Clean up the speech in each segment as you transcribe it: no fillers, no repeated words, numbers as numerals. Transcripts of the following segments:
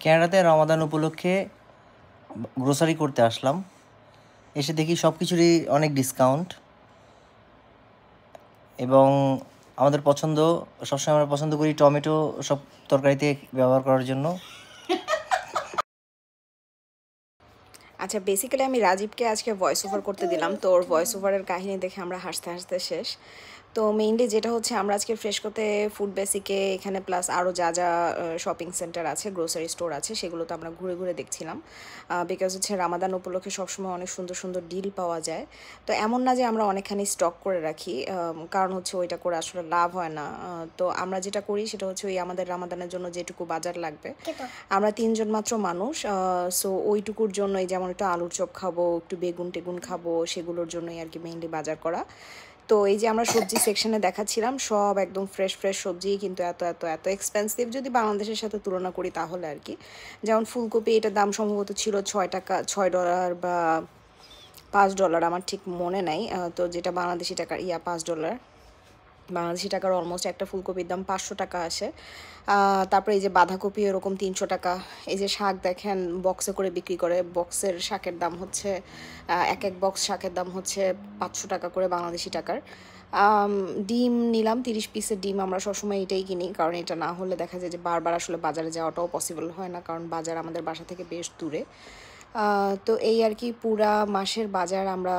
কানাডাতে রমাদান উপলক্ষে গ্রোসারি করতে আসলাম। এসে দেখি সব কিছুরই অনেক ডিসকাউন্ট, এবং আমাদের পছন্দ, সবসময় আমরা পছন্দ করি টমেটো সব তরকারিতে ব্যবহার করার জন্য। আচ্ছা, বেসিক্যালি আমি রাজীবকে আজকে ভয়েস ওভার করতে দিলাম, তো ওর ভয়েস ওভারের কাহিনী দেখে আমরা হাসতে হাসতে শেষ। তো মেইনলি যেটা হচ্ছে, আমরা আজকে ফ্রেশকোতে ফুড বেসিকে এখানে প্লাস আরও যা যা শপিং সেন্টার আছে, গ্রোসারি স্টোর আছে, সেগুলো তো আমরা ঘুরে ঘুরে দেখছিলাম। বিকজ হচ্ছে রামাদান উপলক্ষে সবসময় অনেক সুন্দর সুন্দর ডিল পাওয়া যায়। তো এমন না যে আমরা অনেকখানি স্টক করে রাখি, কারণ হচ্ছে ওইটা করে আসলে লাভ হয় না। তো আমরা যেটা করি সেটা হচ্ছে ওই আমাদের রামাদানের জন্য যেটুকু বাজার লাগবে, আমরা 3 জন মাত্র মানুষ, সো ওইটুকুর জন্যই, যেমন একটু আলুর চপ খাবো, একটু বেগুন টেগুন খাবো, সেগুলোর জন্যই আর কি মেইনলি বাজার করা। তো এই যে আমরা সবজি সেকশনে দেখাচ্ছিলাম, সব একদম ফ্রেশ ফ্রেশ সবজি, কিন্তু এত এত এত এক্সপেন্সিভ যদি বাংলাদেশের সাথে তুলনা করি তাহলে আর কি। যেমন ফুলকপি, এটার দাম সম্ভবত ছিল $6 বা $5, আমার ঠিক মনে নাই। তো যেটা বাংলাদেশি টাকার $5, বাংলাদেশি টাকার অলমোস্ট একটা ফুলকপির দাম 500 টাকা আসে। তারপরে এই যে বাঁধাকপি এরকম 300 টাকা। এই যে শাক দেখেন বক্সে করে বিক্রি করে, বক্সের শাকের দাম হচ্ছে, এক এক বক্স শাকের দাম হচ্ছে 500 টাকা করে বাংলাদেশি টাকার। ডিম নিলাম 30 পিসের ডিম, আমরা সবসময় এটাই কিনি, কারণ এটা না হলে দেখা যায় যে বারবার আসলে বাজারে যাওয়াটাও পসিবল হয় না, কারণ বাজার আমাদের বাসা থেকে বেশ দূরে। তো এই আর কি পুরা মাসের বাজার আমরা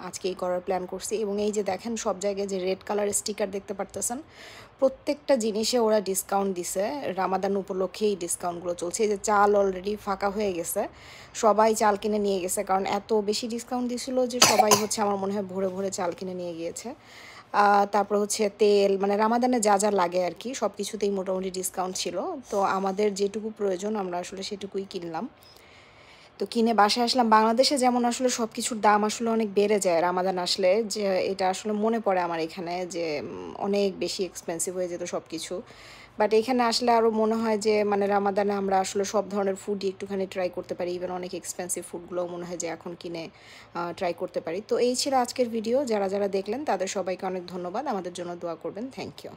আজকেই করার প্ল্যান করছি। এবং এই যে দেখেন সব জায়গায় যে রেড কালার স্টিকার দেখতে পারতেছেন, প্রত্যেকটা জিনিসে ওরা ডিসকাউন্ট দিছে। রামাদান উপলক্ষে এই ডিসকাউন্টগুলো চলছে। এই যে চাল অলরেডি ফাঁকা হয়ে গেছে, সবাই চাল কিনে নিয়ে গেছে, কারণ এত বেশি ডিসকাউন্ট দিছিল যে সবাই হচ্ছে আমার মনে হয় ভোরে ভোরে চাল কিনে নিয়ে গিয়েছে। তারপর হচ্ছে তেল, মানে রামাদানে যা যা লাগে আর কি সব কিছুতেই মোটামুটি ডিসকাউন্ট ছিল। তো আমাদের যেটুকু প্রয়োজন আমরা আসলে সেটুকুই কিনলাম। তো কিনে বাসায় আসলাম। বাংলাদেশে যেমন আসলে সব কিছুর দাম আসলে অনেক বেড়ে যায় রামাদান আসলে, যে এটা আসলে মনে পড়ে আমার এখানে যে অনেক বেশি এক্সপেন্সিভ হয়ে যেত সব কিছু। বাট এখানে আসলে আরও মনে হয় যে মানে রামাদানে আমরা আসলে সব ধরনের ফুডই একটুখানি ট্রাই করতে পারি, ইভেন অনেক এক্সপেন্সিভ ফুডগুলোও মনে হয় যে এখন কিনে ট্রাই করতে পারি। তো এই ছিল আজকের ভিডিও। যারা যারা দেখলেন তাদের সবাইকে অনেক ধন্যবাদ। আমাদের জন্য দোয়া করবেন। Thank you.